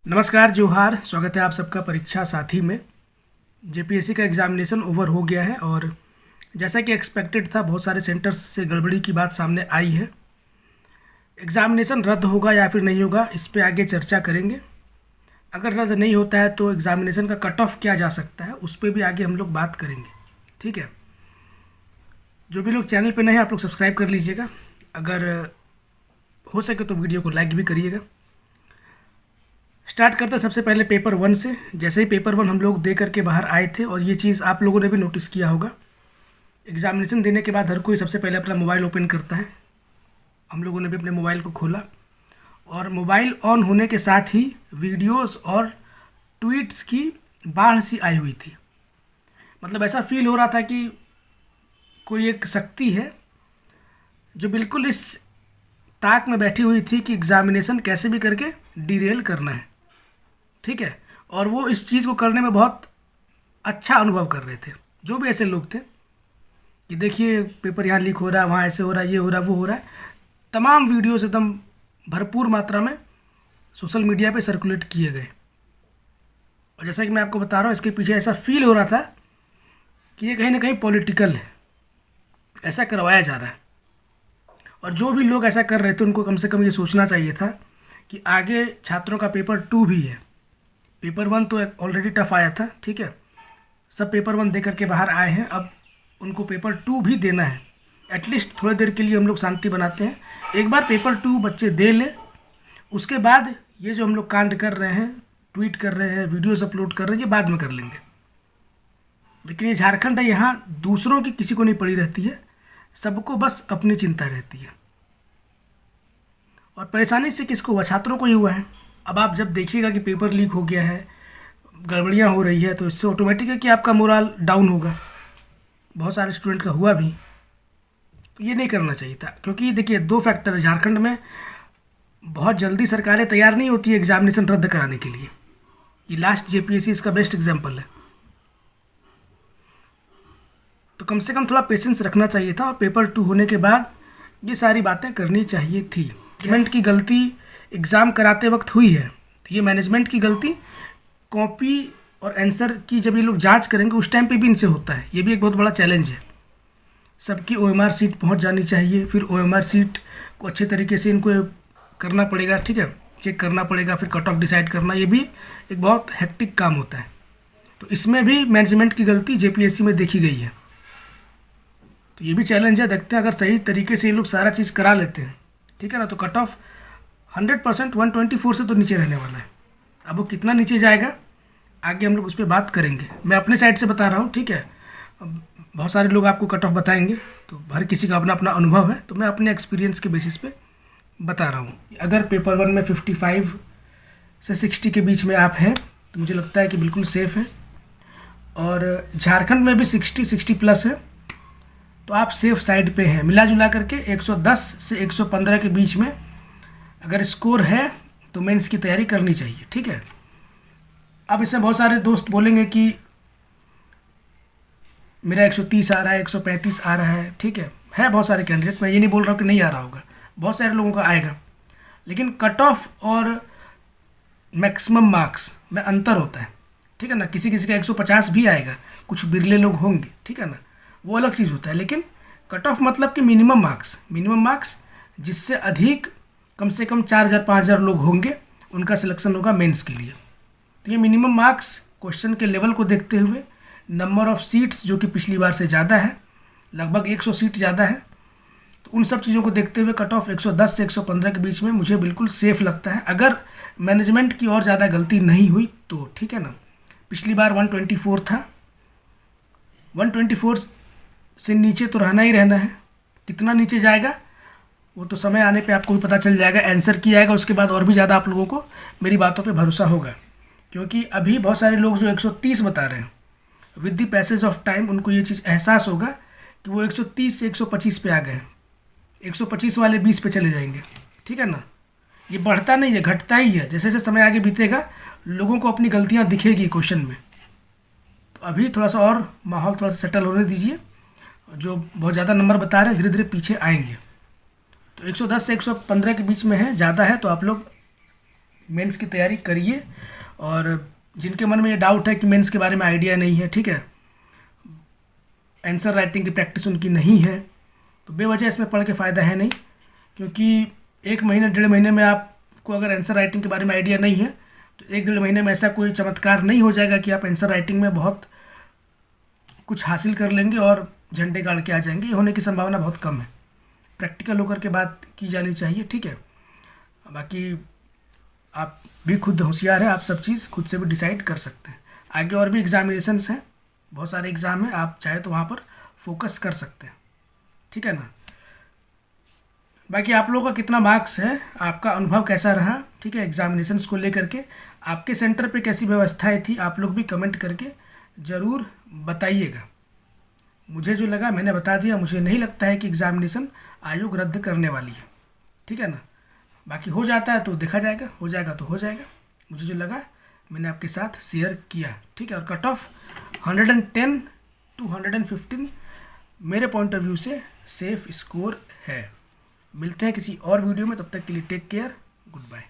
नमस्कार जोहार, स्वागत है आप सबका परीक्षा साथी में। जेपीएससी का एग्ज़ामिनेशन ओवर हो गया है और जैसा कि एक्सपेक्टेड था बहुत सारे सेंटर्स से गड़बड़ी की बात सामने आई है। एग्ज़ामिनेशन रद्द होगा या फिर नहीं होगा, इस पे आगे चर्चा करेंगे। अगर रद्द नहीं होता है तो एग्ज़ामिनेशन का कट ऑफ क्या जा सकता है, उस पर भी आगे हम लोग बात करेंगे। ठीक है, जो भी लोग चैनल पे नए हैं आप लोग सब्सक्राइब कर लीजिएगा। अगर हो सके तो वीडियो को लाइक भी करिएगा। स्टार्ट करते हैं सबसे पहले पेपर 1 से। जैसे ही पेपर 1 हम लोग दे करके बाहर आए थे, और ये चीज़ आप लोगों ने भी नोटिस किया होगा, एग्ज़ामिनेशन देने के बाद हर कोई सबसे पहले अपना मोबाइल ओपन करता है। हम लोगों ने भी अपने मोबाइल को खोला और मोबाइल ऑन होने के साथ ही वीडियोस और ट्वीट्स की बाढ़ सी आई हुई थी। मतलब ऐसा फील हो रहा था कि कोई एक शक्ति है जो बिल्कुल इस ताक में बैठी हुई थी कि एग्ज़ामिनेशन कैसे भी करके डिरेल करना है। ठीक है, और वो इस चीज़ को करने में बहुत अच्छा अनुभव कर रहे थे। जो भी ऐसे लोग थे कि देखिए पेपर यहाँ लीक हो रहा है, वहाँ ऐसे हो रहा है, ये हो रहा है, वो हो रहा है, तमाम वीडियोस एकदम भरपूर मात्रा में सोशल मीडिया पे सर्कुलेट किए गए। और जैसा कि मैं आपको बता रहा हूँ, इसके पीछे ऐसा फील हो रहा था कि ये कहीं ना कहीं पॉलिटिकल है, ऐसा करवाया जा रहा है। और जो भी लोग ऐसा कर रहे थे उनको कम से कम ये सोचना चाहिए था कि आगे छात्रों का पेपर 2 भी है। पेपर 1 तो ऑलरेडी टफ आया था, ठीक है, सब पेपर 1 दे करके बाहर आए हैं, अब उनको पेपर 2 भी देना है। एटलीस्ट थोड़ी देर के लिए हम लोग शांति बनाते हैं, एक बार पेपर 2 बच्चे दे लें, उसके बाद ये जो हम लोग कांड कर रहे हैं, ट्वीट कर रहे हैं, वीडियोस अपलोड कर रहे हैं, ये बाद में कर लेंगे। लेकिन ये झारखंड है, यहाँ दूसरों की किसी को नहीं पड़ी रहती है, सबको बस अपनी चिंता रहती है। और परेशानी से किसको हुआ? छात्रों को ही हुआ है। अब आप जब देखिएगा कि पेपर लीक हो गया है, गड़बड़ियाँ हो रही है, तो इससे ऑटोमेटिक है कि आपका मोरल डाउन होगा। बहुत सारे स्टूडेंट का हुआ भी, तो ये नहीं करना चाहिए था। क्योंकि देखिए 2 फैक्टर है, झारखंड में बहुत जल्दी सरकारें तैयार नहीं होती है एग्ज़ामिनेशन रद्द कराने के लिए। ये लास्ट जेपीएससी इसका बेस्ट एग्जाम्पल है। तो कम से कम थोड़ा पेशेंस रखना चाहिए था और पेपर 2 होने के बाद ये सारी बातें करनी चाहिए थी। मैनेजमेंट की गलती एग्ज़ाम कराते वक्त हुई है, तो ये मैनेजमेंट की गलती कॉपी और आंसर की जब ये लोग जांच करेंगे उस टाइम पे भी इनसे होता है। ये भी एक बहुत बड़ा चैलेंज है। सबकी ओएमआर सीट पहुंच जानी चाहिए, फिर ओएमआर सीट को अच्छे तरीके से इनको करना पड़ेगा, ठीक है, चेक करना पड़ेगा, फिर कट ऑफ डिसाइड करना, ये भी एक बहुत हेक्टिक काम होता है। तो इसमें भी मैनेजमेंट की गलती जेपीएससी में देखी गई है। तो ये भी चैलेंज है, देखते हैं अगर सही तरीके से ये लोग सारा चीज़ करा लेते हैं, ठीक है ना, तो कट ऑफ 100% 124 से तो नीचे रहने वाला है। अब वो कितना नीचे जाएगा आगे हम लोग उस पर बात करेंगे। मैं अपने साइड से बता रहा हूँ, ठीक है, बहुत सारे लोग आपको कट ऑफ बताएंगे, तो हर किसी का अपना अपना अनुभव है, तो मैं अपने एक्सपीरियंस के बेसिस पे बता रहा हूँ। अगर पेपर 1 में 55 से 60 के बीच में आप हैं तो मुझे लगता है कि बिल्कुल सेफ़ है। और झारखंड में भी 60 प्लस है, तो आप सेफ साइड पे हैं। मिला जुला करके 110 से 115 के बीच में अगर स्कोर है तो मेंस की तैयारी करनी चाहिए, ठीक है। अब इसमें बहुत सारे दोस्त बोलेंगे कि मेरा 130 आ रहा है, 135 आ रहा है, ठीक है बहुत सारे कैंडिडेट, मैं ये नहीं बोल रहा हूँ कि नहीं आ रहा होगा, बहुत सारे लोगों का आएगा। लेकिन कट ऑफ और मैक्सिमम मार्क्स में अंतर होता है, ठीक है ना। किसी किसी का 150 भी आएगा, कुछ बिरले लोग होंगे, ठीक है ना, वो अलग चीज़ होता है। लेकिन कट ऑफ मतलब कि मिनिमम मार्क्स जिससे अधिक कम से कम 4000 5000 लोग होंगे, उनका सिलेक्शन होगा मेंस के लिए। तो ये मिनिमम मार्क्स क्वेश्चन के लेवल को देखते हुए, नंबर ऑफ़ सीट्स जो कि पिछली बार से ज़्यादा है, लगभग 100 सीट ज़्यादा है, तो उन सब चीज़ों को देखते हुए कट ऑफ 110 से 115 के बीच में मुझे बिल्कुल सेफ़ लगता है। अगर मैनेजमेंट की और ज़्यादा गलती नहीं हुई तो, ठीक है ना। पिछली बार 124 था, 124 से नीचे तो रहना ही रहना है। कितना नीचे जाएगा वो तो समय आने पे आपको भी पता चल जाएगा। आंसर की आएगा उसके बाद और भी ज़्यादा आप लोगों को मेरी बातों पे भरोसा होगा, क्योंकि अभी बहुत सारे लोग जो 130 बता रहे हैं, with the passage of time उनको ये चीज़ एहसास होगा कि वो 130 से 125 पे आ गए, 125 वाले 20 पे चले जाएंगे, ठीक है ना। ये बढ़ता नहीं है, घटता ही है। जैसे जैसे समय आगे बीतेगा लोगों को अपनी गलतियाँ दिखेगी क्वेश्चन में। तो अभी थोड़ा सा और माहौल थोड़ा सा सेटल होने दीजिए। जो बहुत ज़्यादा नंबर बता रहे हैं धीरे धीरे पीछे आएंगे। तो 110 से 115 के बीच में है, ज़्यादा है तो आप लोग मेंस की तैयारी करिए। और जिनके मन में ये डाउट है कि मेंस के बारे में आइडिया नहीं है, ठीक है, आंसर राइटिंग की प्रैक्टिस उनकी नहीं है, तो बेवजह इसमें पढ़ के फ़ायदा है नहीं। क्योंकि 1 महीने 1.5 महीने में आपको अगर आंसर राइटिंग के बारे में आइडिया नहीं है तो 1-1.5 महीने में ऐसा कोई चमत्कार नहीं हो जाएगा कि आप आंसर राइटिंग में बहुत कुछ हासिल कर लेंगे और झंडे गाड़ के आ जाएंगे। ये होने की संभावना बहुत कम है। प्रैक्टिकल होकर के बात की जानी चाहिए, ठीक है। बाकी आप भी खुद होशियार हैं, आप सब चीज़ खुद से भी डिसाइड कर सकते हैं। आगे और भी एग्जामिनेशंस हैं, बहुत सारे एग्ज़ाम हैं, आप चाहे तो वहाँ पर फोकस कर सकते हैं, ठीक है ना। बाकी आप लोगों का कितना मार्क्स है, आपका अनुभव कैसा रहा, ठीक है, एग्जामिनेशंस को लेकर के आपके सेंटर पे कैसी व्यवस्थाएं थी, आप लोग भी कमेंट करके ज़रूर बताइएगा। मुझे जो लगा मैंने बता दिया। मुझे नहीं लगता है कि एग्जामिनेशन आयोग रद्द करने वाली है, ठीक है ना। बाकी हो जाता है तो देखा जाएगा, हो जाएगा तो हो जाएगा। मुझे जो लगा मैंने आपके साथ शेयर किया, ठीक है। और कट ऑफ 110 to 115 मेरे पॉइंट ऑफ व्यू से सेफ स्कोर है। मिलते हैं किसी और वीडियो में, तब तक के लिए टेक केयर, गुड बाय।